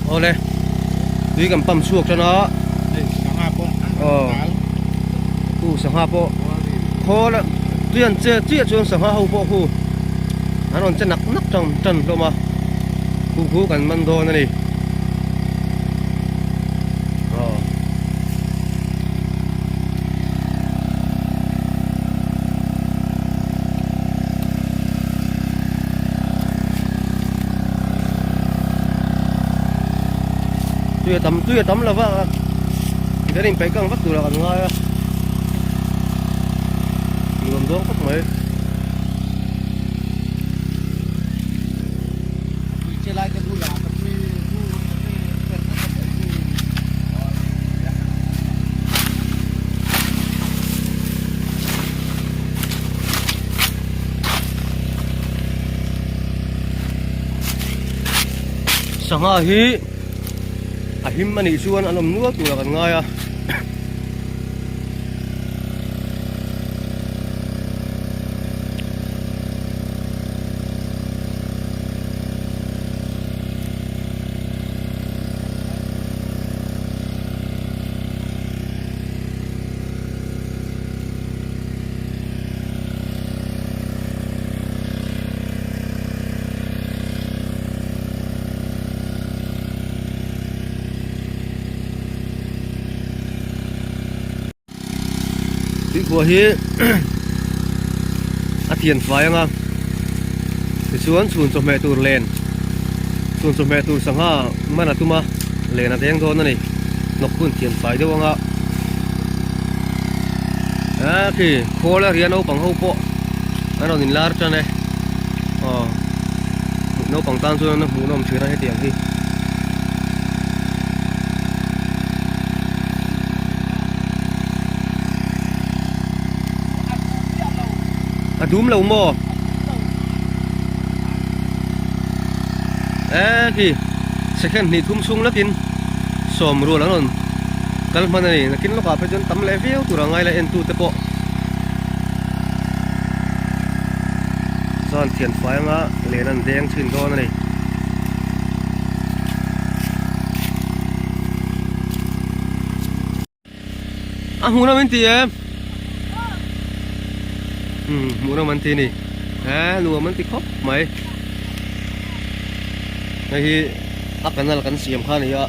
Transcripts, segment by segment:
โอ้เลยดูกันปั๊มชวกจ้ะเนาะกูสังหาโปพอละเตี้ยนเจี๊ยจนสังหาหูโปกูอันนั้นจะหนักจังลงมากูกันมันโดนนี่tuya tam là vợ gia đình phải căng vắt từ là còn ngay á người làm phát mấy sang hi him mani chuan alom nuwa tura kan ngai a của hi thiền phái nga thì xuống cho mẹ tu lên cho mẹ tu sang ha mà là tu mà lên là tiếng thôi này nó cũng thiền phái đâu nga thì khô là riêng đâu bằng hậu bộ nó nhìn lát cho này nó bằng tan cho nó muốn nó chưa ra hết tiền đi đúng là mò thì sẽ khen thì thum sung nó kín sòm rồi lắm rồi cái mà này nó kín nó cả phải chân tắm lẽ phiếu tụi ngay là en tu tập bộ son thiền phái ngã lên ăn đen trên con này muốn làm gì em mua nó mình thì nè lùa mình thì khóc mày này thì cái này là cái xiêm khan này á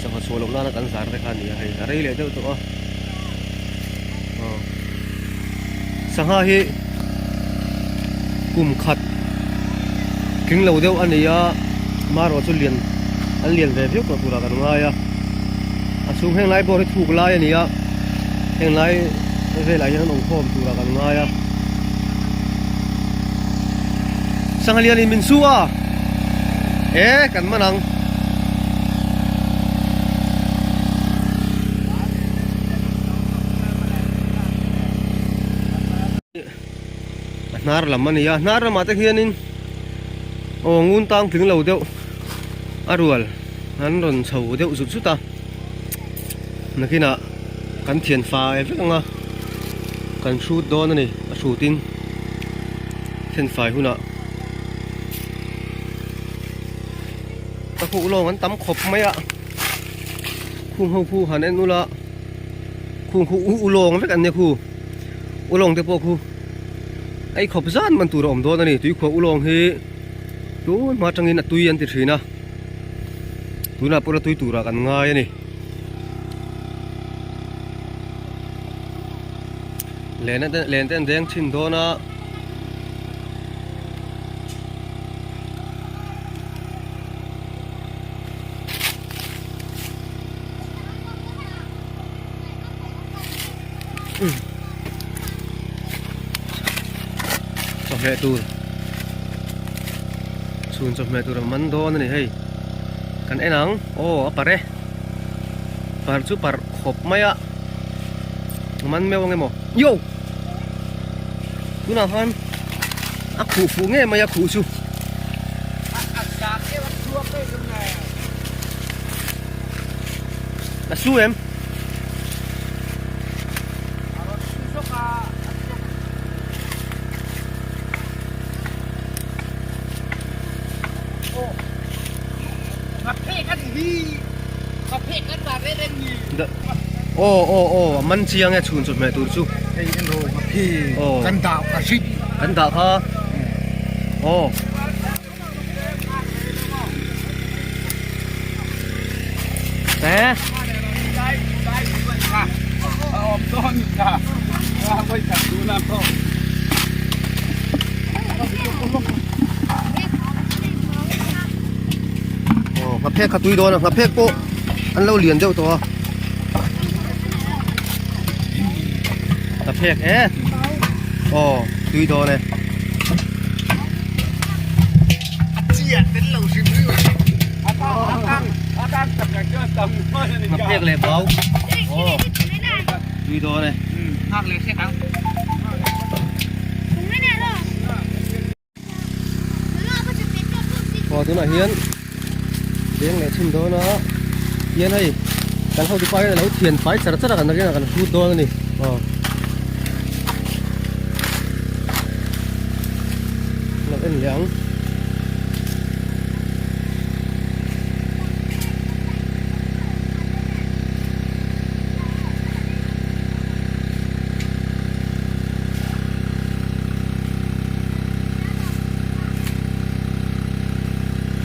sao mà số lượng nó cái sản cái khan này hay cái đấy là đâu tụi sang hai hi cùng khát kính lâu đâu anh ấy á mà rồi cho anh liền về phía của tụi là cái ngay á xuống hang lái bò thì thuộc lái anh ấy á hang lái về lại những nông thôn tụi là gần ngay á sang liên thì mình xua cần mà năng nar làm anh ya nar mà tới hiền in ngun tang tiếng lầu đeo arual hắn đồn sầu đeo rụt rút ta là khi nào cắn thiền phá em biết không à cần shoot đó này shooting thiên phải hú nọ ta phụ lo hắn tắm khop mấy ạ khung hậu phu hắn em nu la khung khu u long với anh này khu u long thế bộ khu ai khop gian mình tụ rộng đó này tụi khu u long he tú mà trong in là tụi anh thì thế na tụi nào bữa tụi tụ raกันง่ายนี่lên tên đen chín đó nó cho mẹ tu xuống cho mẹ tu là mắn đó này hay kan enang pare par chu par khop maya man mewang emo yo kuna han aku fu nge maya khu chu su em โอ้มันเชียงไงชุนสุดไหมตัวชู ไอ้ยันโรมาพี่ โอ้ กันดาวกระชิบ กันดาค่ะโอ้แต่ ค่ะออมต้นค่ะว่าไปจับดูน้ำต้น โอ้ประเภทขัดตุยโดนประเภทโปอันเราเหรียญเจ้าตัวประเภทโอ้ตุยโดนเลย เจียดเป็นเหล่าชิมด้วยอาตั้งจับอย่างเจ้าตำก็จะนี่ ประเภทเลยเบาโอ้ตุยโดนเลย ภาคเล็กใช่ไหม พอตัวไหนเฮียนเลี้ยงเนี่ยชิมโดนเนาะเฮียนให้กันเข้าที่ไฟแล้วเทียนไฟสารกันนักเรียนกันพูดโดนนี่อ๋อเราเป็นเหลือง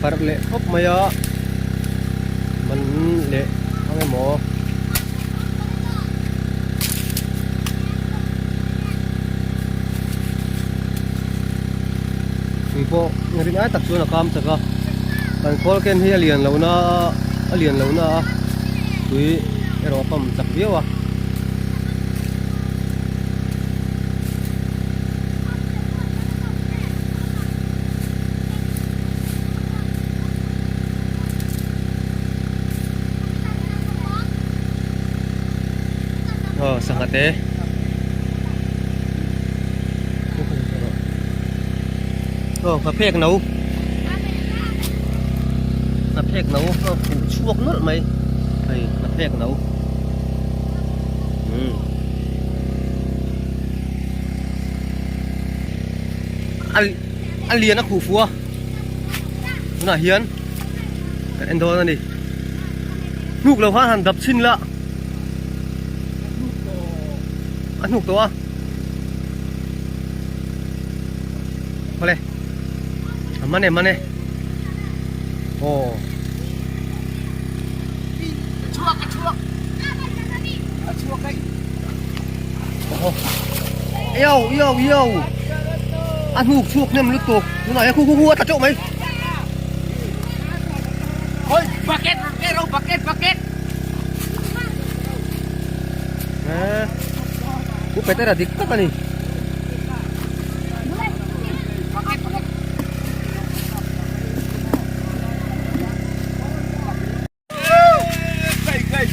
ปลาเละครบมาเยอะมันเละเอาไงหมอมีพวกเงินที่ตักส่วนละคำสักก็มันคอลเกนที่เรียนเรานะเรียนเรานะคุยเราปั๊มสักเดียวอ่ะสังกัดประเภทหนูประเภทหนูก็ผูกช่วงนั่นไหมไอ้ประเภทหนูอันเรียนนะครูฟัวน่าเฮียนกันเอ็นโดนั่นดิลูกเราพาหันดับชิ้นละอันหนุกตัวมาเลยมาเนี่ยโอ้ชั่วไอ้ โอ้เอี้ยวอันหนุกชุกเนี่ยมันลุกตกดูหน่อยคู่ตัดโจ๊กไหม เฮ้ยบักเก็ตกูไปแต่ละดิกตักนี่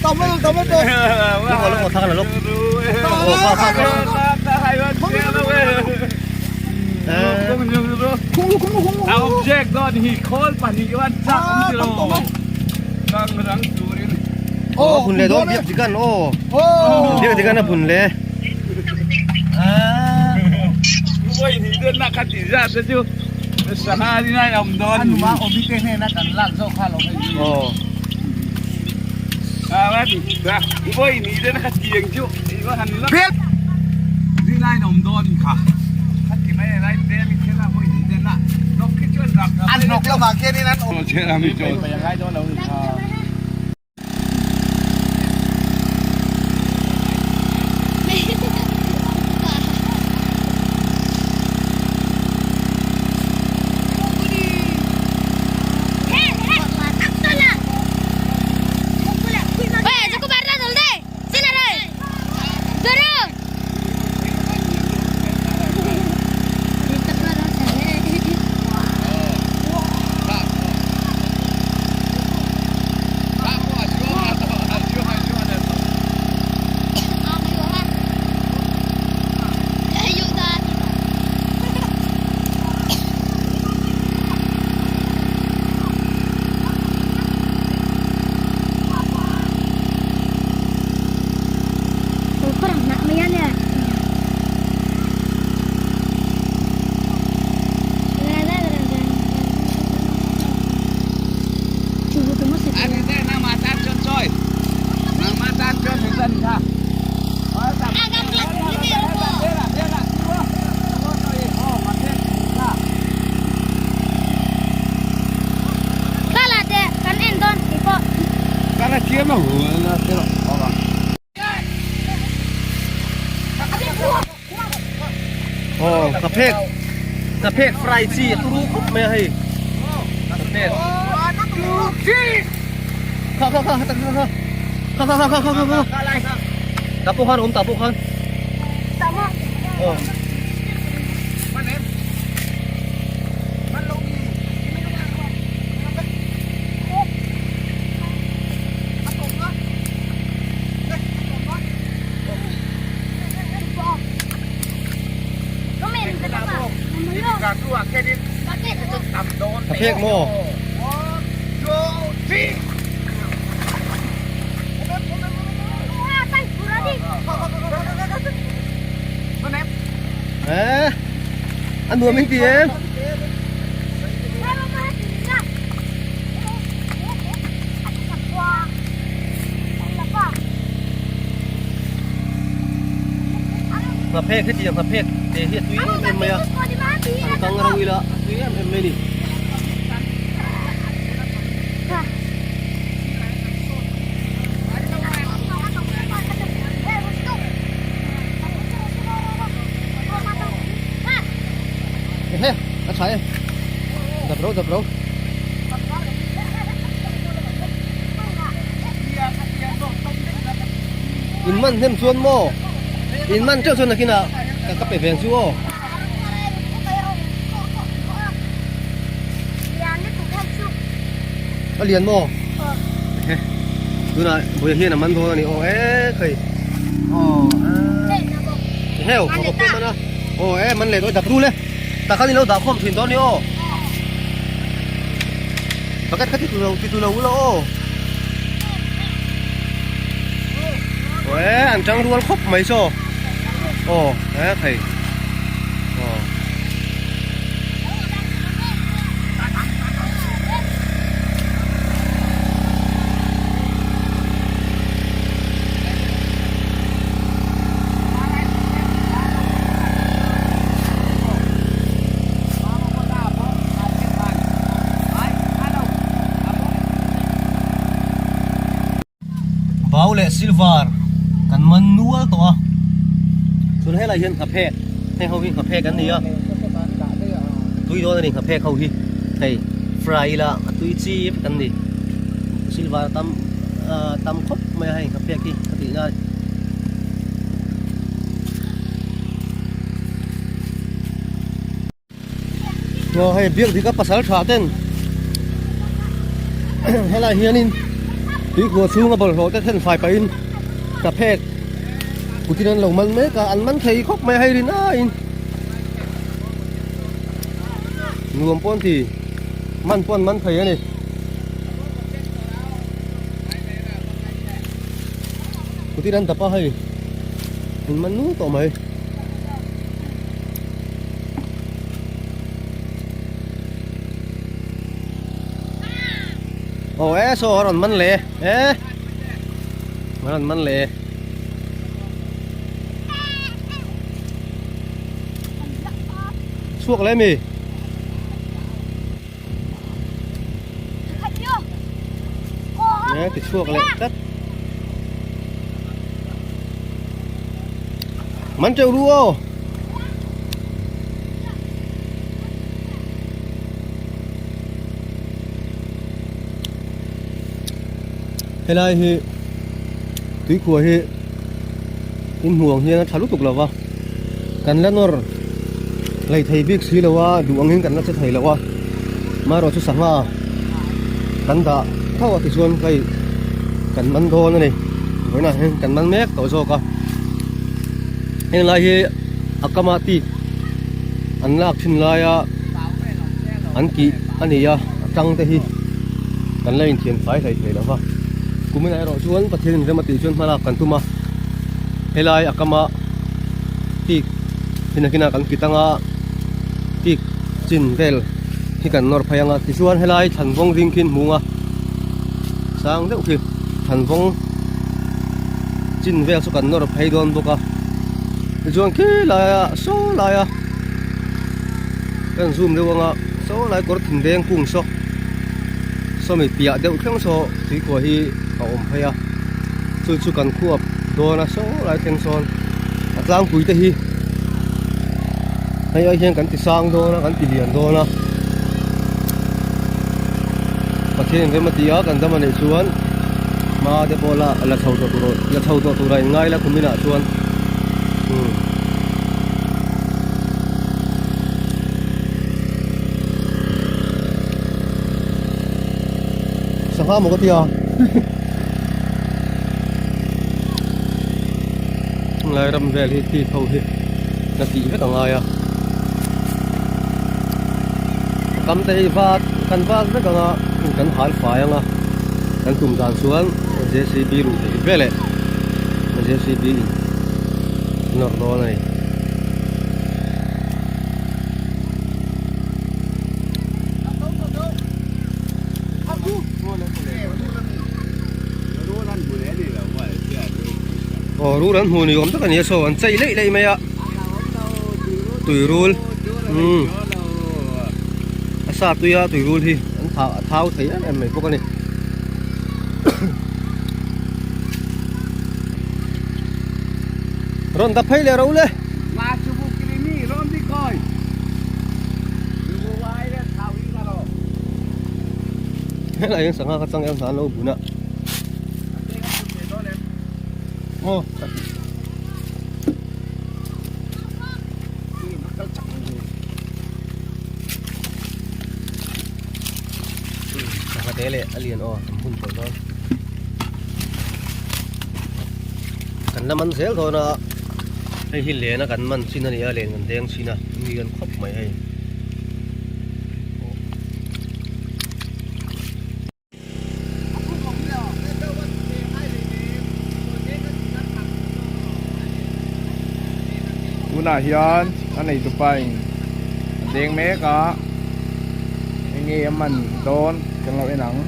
ต้มไม่ตัวลูกทางกันลูกโอ้ข้าวเอาเช็คตอนฮีคอลปันนี้วันจังสิโร่รังสูริน โอ้พุ่นเลยโดนเบียบจิกันโอ้เบียบจิกันนะพุ่นเลยโอ้ยนี่เดินนักขัดจีจ้าเจ้าสหาที่นายอมดอนมาอมิเกเนนักกันล่างโซ่ข้าลงให้โอ้ว่าดินะโอ้ยนี่เดินนักขัดจีอย่างจู่อีว่าหันลักที่นายอมดอนค่ะขัดที่ไม่ได้เดินมีแค่ละโอ้ยนี่เดินละนกขึ้นจนรับอันนกเรามาแค่นี้นั้นโอ้เชื่อเราไม่จบไปยังไงโดนเรา มาหัวนะเจ้าเอาละ อ๋อกระเพกไฟซีตุรุครบไม่ให้กระเพกเข้าตับพวกขันตับพวกขันโอ้ มันเอ็มมันลงนี่การตัวแค่นี้ต่ำโดน กระเพกโม่ โยที่ มันเอ็ม อันนัวไม่ตีเอ็มกระเพกขึ้นจีกระเพกเดี๋ยวตุ้ยเอ็มไหมอ่ะตั้งเราอีละตุ้ยเอ็มไม่ดิเฮ้ยอาชัยดับเราอินมันเต็มส่วนโม่อินมันเจ้าส่วนนักกินอ่ะก็ไปแบ่งชั่วก็เรียนโม่ดูนะบุญเฮียน่ะมันโทนี่โอ้เคย อ๋อ เฮ้ยเขาพูดมานะโอ้มันเลยตัวดับรู้เลยแต่ครั้งนี้เราดับข้อมถึงตอนนี้โอ้ปกติที่ตัวเราโอ้โอ้อันจังรู้ว่าครบไหมโซ่โอ้ใครโอ้เบาเลยซิลเวอร์กันมันนัวตัวส่วนให้อะไรเห็นขับเพกให้เขาวิ่งขับเพกกันนี่อ่ะตุยโดนนี่ขับเพกเขาวิ่งให้ฟรายละตุยจีบกันนี่ซิลเวอร์ตำครบไม่ให้ขับเพกที่ปกติได้เราให้เบี้ยที่ก็ภาษาชาเต้นให้อะไรเฮียนินตีหัวซูงกับบอลโหดเต้นไฟไปอินขับเพกกูที่นั่นหลงมันไม่กับอันมันใช้ครบไม่ให้ดินอ้ายรวมป้อนที่มันป้อนมันไผ่นี่กูที่นั่นแต่ป้าให้มันนู้ต่อไหมโอ้โซ่ร้อนมันเละมันเละช่วงอะไรมีเนี่ยติดช่วงอะไรตัดมันจะรู้ให้ไรเฮตุยขัวเฮอินห่วงเฮียนะทะลุตุกแล้ววะกันแล้วนอร์ไล่ไทยบิ๊กซีแล้ววะดูอังเงินกันนักไทยแล้ววะมารอชุดสังหากันตาเท่าที่ชวนไปกันมันโดนนี่ไว้นะกันมันแม็กต่อโซก็เห็นไรเฮอักมาตีอันลักชินลายอันกี่อันนี้ยาจังแต่ฮีกันเล่นเทียนไฟไทยแล้ววะกูไม่ได้รอชวนประเทศนี้มาตีชวนมาลักกันตุมาเฮลายอักมาตีที่นักกินกันกิตังตีจินเวลที่กันนอร์พยังที่ชวนเฮลายทันวงริงคินมุงสังเด็กคือทันวงจินเวลสุกันนอร์พายโดนบุกที่ชวนขี้ลายโซ่ลายกันซูมเดี๋ยวโซ่ลายกดถิ่นแดงพุ่งโซ่สมัยปียเดี๋ยวเครื่องโซ่ที่กว่าที่ ka om phaya chu kan khuap dona so lai teng son atlang pui te hi ai hian kan ti sang dona kan ti lian dona pathian ve matia kan dama nei chuan ma de bola la thau to tu rai ngai la kumina chuan sangha mo ka tia lai ram vel hi ti thau hi na ti ve ka ngai a kam te vat kan vat ve ka nga kan hal faianga kan tum dan chuan JCB ru te vele JCB no do nei ru ran hu ni om ta kan ye so an chei lei mai a tui rul asa tuya tui rul hi an thau thei em mai pok ani ron da phai le ro le ma chu bu kri ni ron di koi bu wai le thau i ka ro la yang sanga ka chang em san lo buna ô thế lệ alien ô hun thôi thôi cần năm ăn xéo thôi nó hay hin lệ nó cần mình xin này alien cần đen xin à mi cần khóc mày hay Una hian anh này tụi bay đèn mé có anh nghe mình đón cho nó bên nắng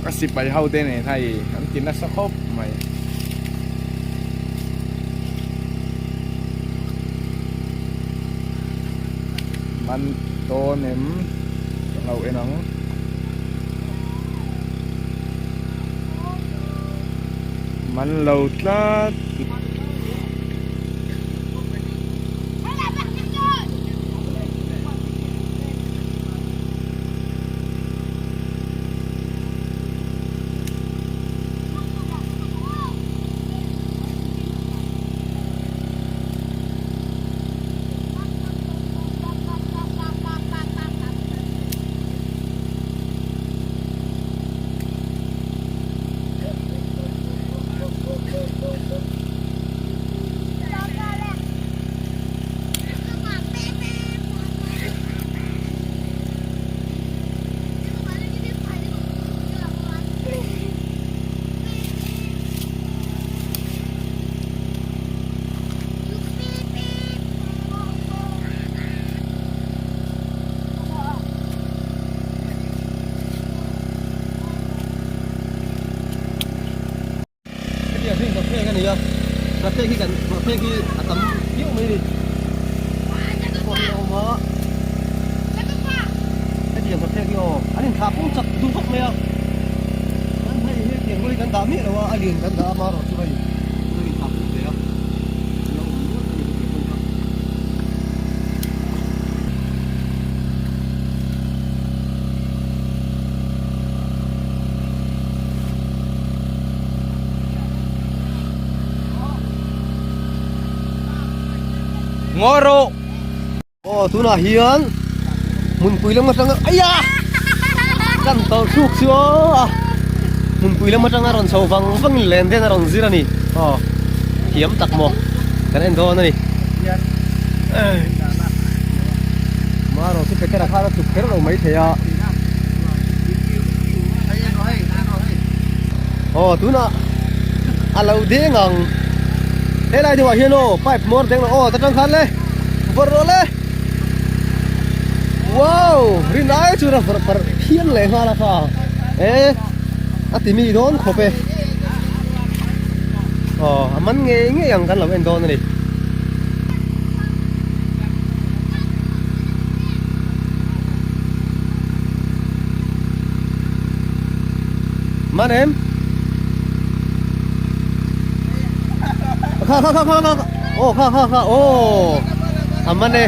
cái xịt bay hậu tên này thầy anh chỉ nó sắp hốp mày mình đón em cho nó bên nắng mình lâu ta cà phê khi cần cà phê khi tắm nhiêu mấy đi còn đâu mà cái điểm cà phê kia anh thà cũng chặt du khách mấy anh thấy cái điểm người cần đám hết rồi anh liền cần đám mà rồi chú đây tôi thà cũng thế à ngoro ô tu na hiền mun pui lắm mà sang ai ya kan tàu suk xưa mun pui lắm mà sang aron sầu vang vang lên thế aron zira ni hiếm tak mo kan endo này mà rồi cái ra khá là chụp cái rồi mấy thế à tu na alo đi ngang thế này thì bảo hiền ô pipe more tiếng là ta trăng khăn lên vợ rồi lên wow rin ai chú ra vợ hiền lên hoa là sao tìm mi đón khổ pe mình nghe nghe yang kan là bên đón này มาเนมข้าโอ้ข้าโอ้ทำมันเน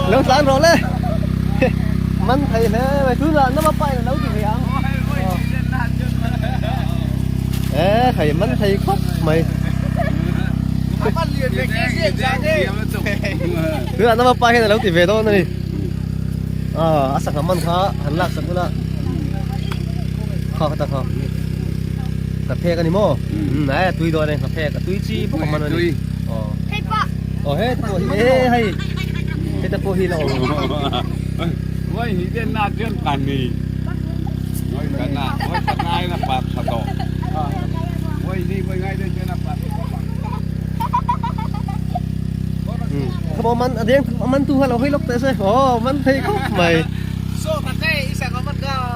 เลี้ยวสารรอเลยมันไทยแน่ไปทุละน้ำมาไปแล้วกี่อย่างไข่มันไทยครบไหมคือน้ำมาไปให้แล้วกี่เวโต้นี่อาศักมันข้าหันหลักสักละข้าตาข้ากระเพกันนี่โม่ไหนตุยโดนเองกระเพกับตุยจีพวกมันนี่ให้ปะให้ตัวให้ตะโพฮีเราว่าหิเดนนาเจนกันนี่ว่ากันนะว่ากันง่ายนะปัดสะดอกว่านี่ว่าง่ายเดินเจนะปัดเขาบอกมันเดี๋ยวมันตัวเราให้ล็อกแต่ใช่มันไทยครบไหมโซ่กันได้อีสักมันก็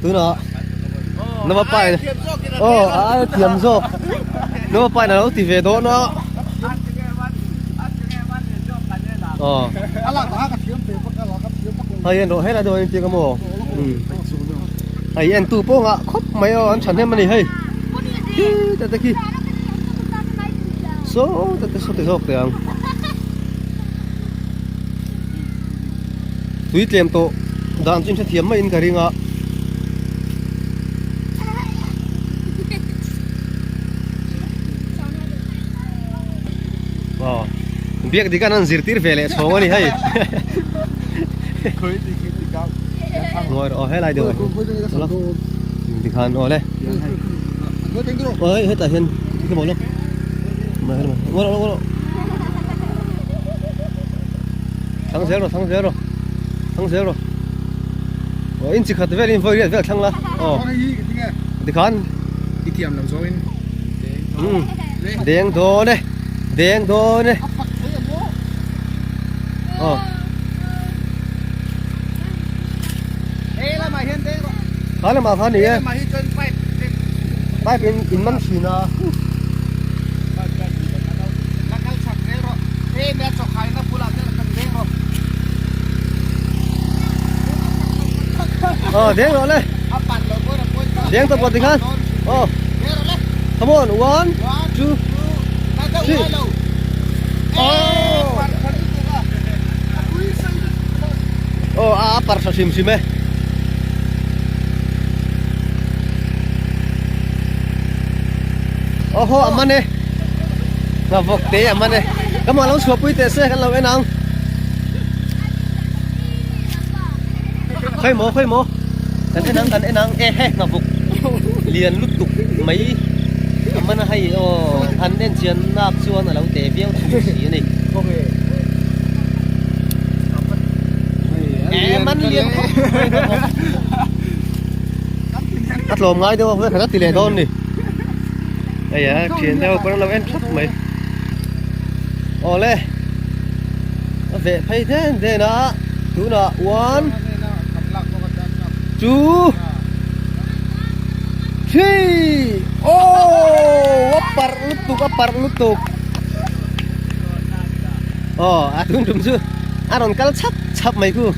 ตัวเนาะน้ำมาไปเทียมโซ่น้ำมาไปนะเราตีเวโดเนาะอะไรก็หากระเทียมเปรี้ยวก็รอกระเทียมไอ้ยันโดให้เราโดนจริงกันโม่ไอ้ยันตู้โป้งครบไหมฉันให้มันนี่เฮ้ยแต่ตะกี้โซ่แต่โซ่เตียงตุยเตรียมโตดานจิ้มเทียมไม่อินกระริงเบียกดีกันนั่นซิร์ตีร์เฟลชงวันนี้ให้งอยให้ไรเดี๋ยวดีขันเลยให้แต่เห็นที่หมดแล้วมาทั้งเซลล์อินสิขัดเวลินไฟเรียดเวลทั้งละดีขันอีเทียมเราโซ่อินแดงโตเนี่ยแล้วมาเห็นเด้ก็ข้าเลยมาข้านี่มาเห็นจนไปเป็นอินมันสีนะแล้วก็ฉักเด้ก็แม่จกไข่นะพูดอะไรกันเด้ก็เด้งเลยเด้งตัวปฏิคันcome on 1 2 3apa rasa sim aman nih ngavok te aman nih kamu langsung suapui tese kan lau enang khơi mo kan enang ngavok liền lút tục mấy aman hay anh đến chiến nạp chuan ở lau te biêu thủ sĩ nàyมันเลี้ยงอัดลมง่ายด้วยเพื่อนขัดตีเลยต้นนี่ไอ้ยาเขียนเดียวคนเราเอ็นชัดไหมเลยเวทไปเด่นนะดูนะ 1 2 3วัปปาร์ลุตุกtunggu tu aron kal cap mai ku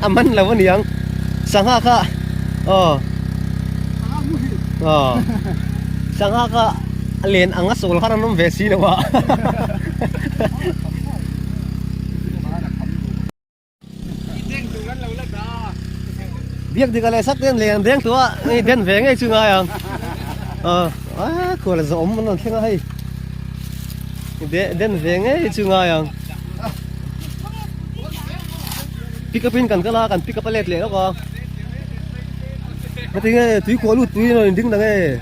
aman lawan yang sangha ka sangha ka len angas ul haran nom vesi na wa biak di kale sak den len deng tua ni den ve ngai chu nga yang ko la zom non thenga hai den ve ngai chu nga yang pick up in kan kala kan pick up let le nó ko cái tiếng này túi cố lụt túi rồi đứng đằng này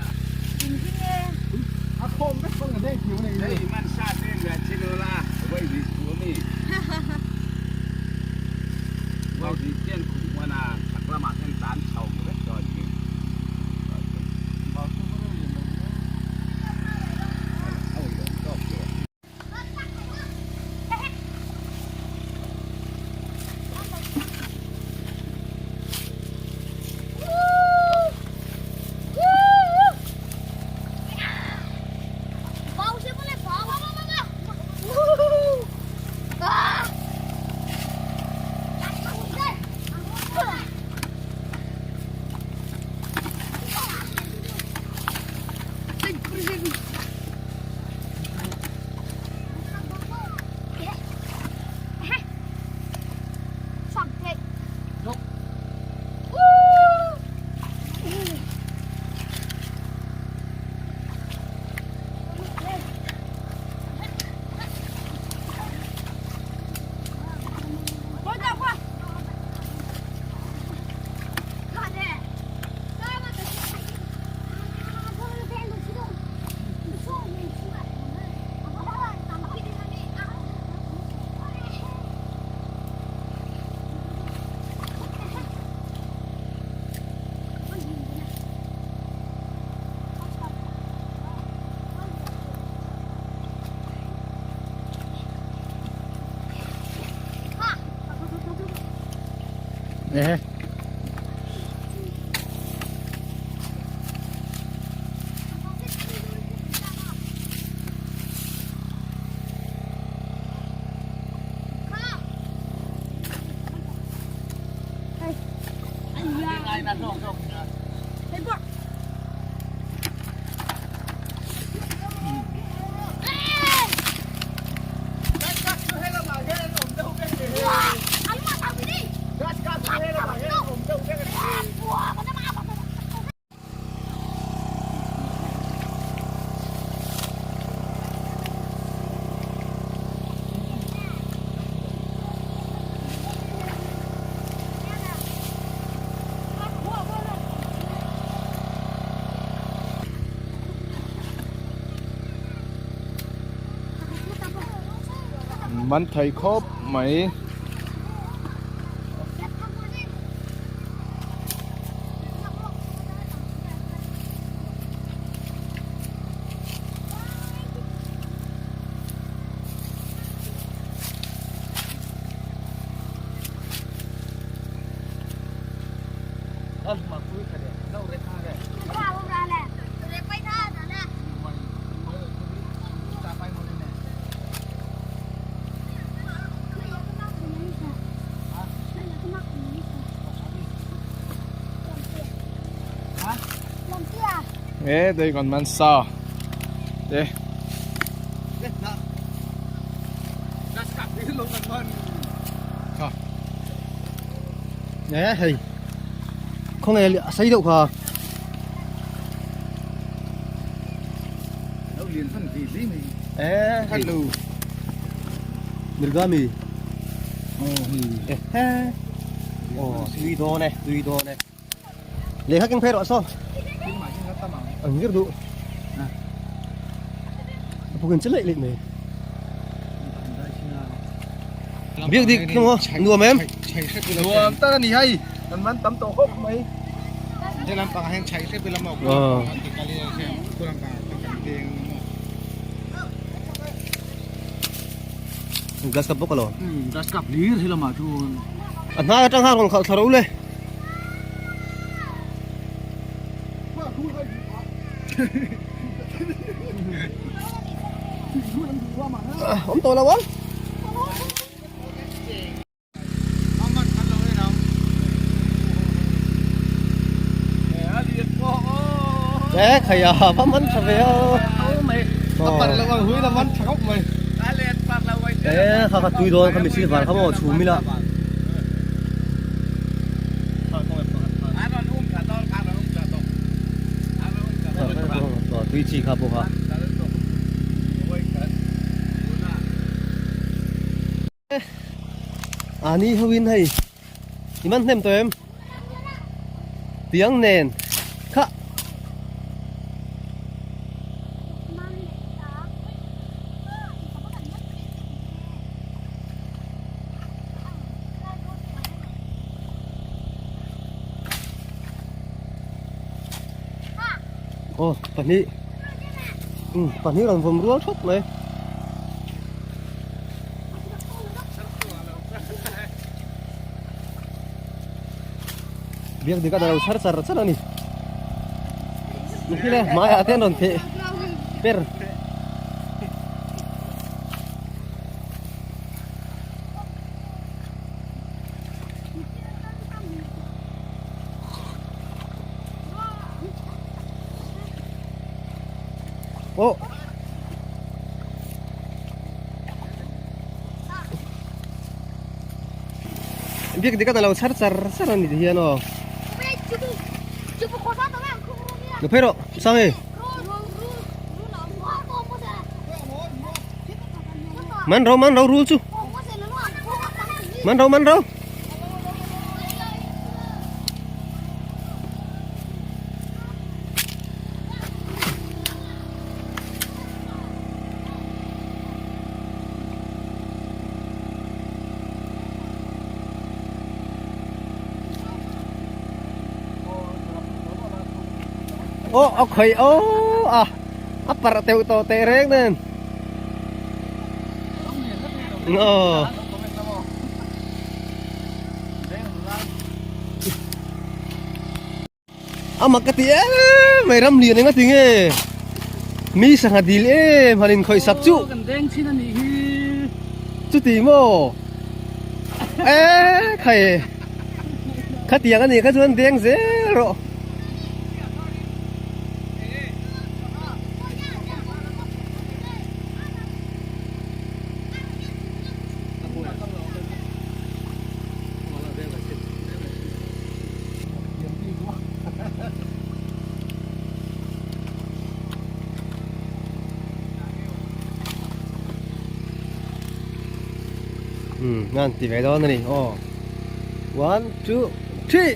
เนี่ย มันไทยครบไหมมาคุยกันเดี๋ยวเราได้ท่าได้ เอ๊ะเดี๋ยวก่อนมันซอเดี๋ยว เนี่ยเฮ้ยkhông nghe xây đâu hả Đâu liền phân gì lý mình. êฮัลโหล mirgami ồ duy đô này lấy các cái phê đó sao ẩn cái đủ bukan celek lek ni biết đi không đùa mà em รวมตั้งนี่ให้มันตำโตครบไหม Dalam pangahan cai saya bila mau. Kali saya kurang penting. gas kapok kalau Das kap lir sila matun. anh hai trang hàng còn tharo le ông tôi là bố Amat kalau ni nam. ê khầy à bấm bấm sao vậy Kapan lawan hui lawan cakap mai. Kalian pak lawai. ê kakak tui don kami sini var kamu cumi lah Anon katol kanon katol. Anon tui chi kapok ha ani hawin hay iman nem to em tiếng nền khá ô phầnนี้phầnนี้còn vùng rúa thúc này biar dekat dalam sar sana nih mungkin lah maya aten don pe per โอ้พี่ก็เราสารนี่ที่เนาะเดี๋ยวเพื่อนสั่งเองมันเรารู้จูมันเรา โอ้โอเคโอ้อ่ะอัปปะเตวโตเตเร่งนั่นโอ้อ่ะมักกะติไม่รำเลียนเองก็ถึงมีสังหารดีเลยพาลินคอยสับจุจุติโมใครขัดเตียงกันนี่ขัดชวนเตียงเสียหรอนั่นตีไปโดนนี่โอ้ one two three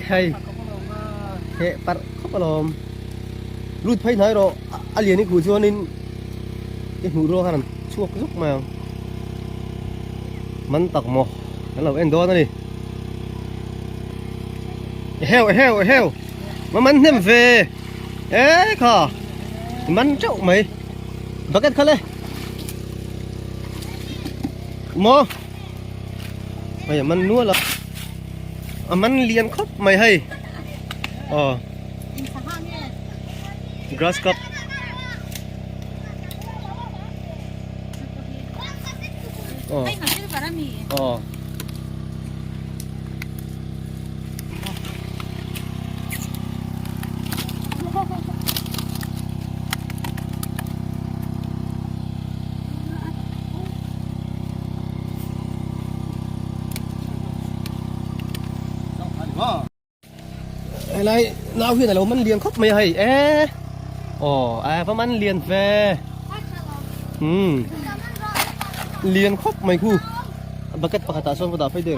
ใครเฮ้ปัดเข้าไปลมรูดไพ่ไหนรออะไรนี่กูชวนนินไอ้หูรอขนาดชั่วกระซุกมามันตักหมอแล้วเราเอ็นโดนนี่เฮลมันเต็มเฟค่ะมันเจ้าไหมบักเก็ตเขาเลยหมอไอ้มันนัวละมันเลียนครบไม่ให้อ๋อ grass cup อ๋ออ๋ออะไรน้าเพื่อนอะไรมันเรียนครบไม่ให้อ๋อเพราะมันเรียนแฟเรียนครบไม่คู่บักเก็ตปากกาส่วนกระดาษไฟเดียว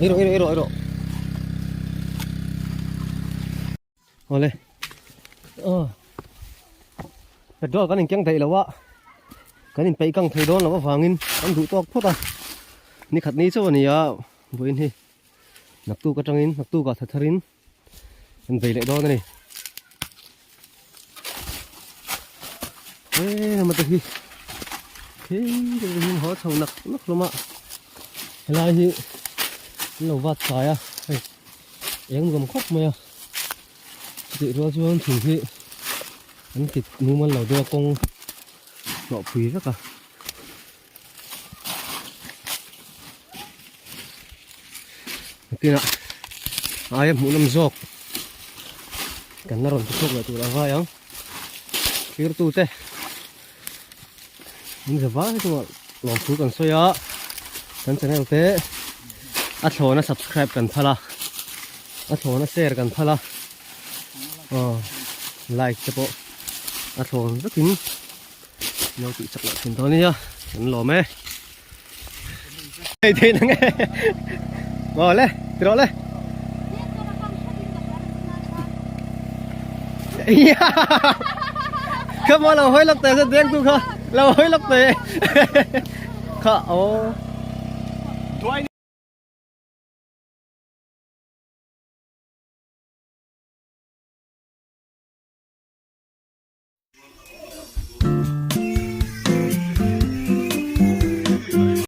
อีโร่เอาเลยแต่ดอกกันยังจังไทยแล้ววะกันยังไปกังไทยโดนแล้วว่าฟังอินอันดูตอกพอดนี่ขัดนี้เจ้าวันนี้บุญที่นักตู้ก็จังอินนักตู้ก็ทัดทรินมันไปเลยโดนนี่มันตะกี้เฮ้ยเดี๋ยวหินหัวชงนักลงมาอะไรที่เราวัดสายยังกำคบไหมติดรัวชวนถึงที่อันติดมือมันเหล่าเดียวกงหล่อผีสักอะที่น่ะหมูน้ำซอกกันน่ารอนทุกแบบตัวละว่ายังคิดตัวเต้มันจะว่าตัวลองพูดกันซะยะกันจะให้เราเต้อัดโหนะ subscribe กันพะละอัดโหนะ share กันพะละlike จะโปอัดโหนะสักทีเราติดสักหน่อยถึงตอนนี้อะฉันหล่อไหมเท่นั่งไงมาเลยติดรอเลยก็มาเราห้อยลักเตะเส้นเตียงตู้เขาเราห้อยลักเตะเขาโอ้ ช่วย